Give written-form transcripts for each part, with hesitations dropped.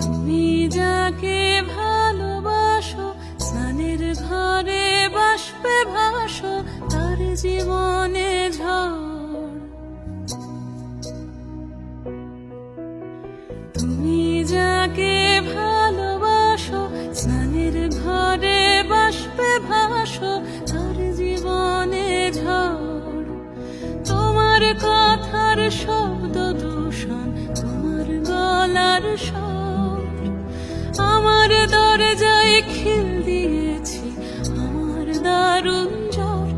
তুমি যাকে ভালোবাসো, স্নানের ঘরে বাষ্পে ভাসো, তার জীবনে ঝড়। তুমি যাকে ভালোবাসো, স্নানের ঘরে বাষ্পে ভাসো, তার জীবনে ঝড়। তোমার কথার শব্দ দূষণ, তোমার গলার স্বর আমার দরজায় খিল দিয়েছি, আমার দারুণ জ্বর।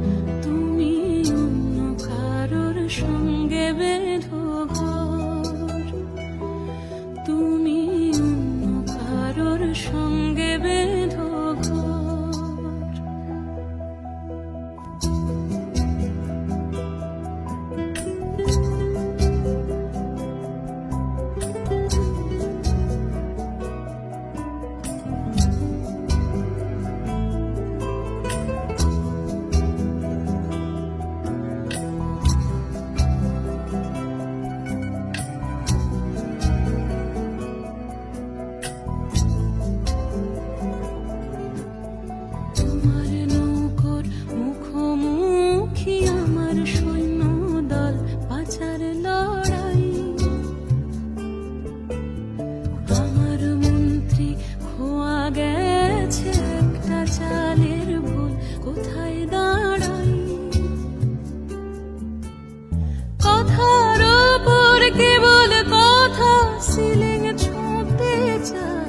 তুমি অন্য কারোর সঙ্গে বেঁধো ঘর, তুমি অন্য কারোর সঙ্গে বেঁধো ঘর। তোমার নৌকোর মুখোমুখি আমার সৈন্য দল, বাঁচার লড়াই। আমার মন্ত্রী খোয়া গেছে একটা চালের ভুল, কোথায় দাঁড়াই। কথার ওপর কেবল কথা, সিলিং ছুঁতে চায়।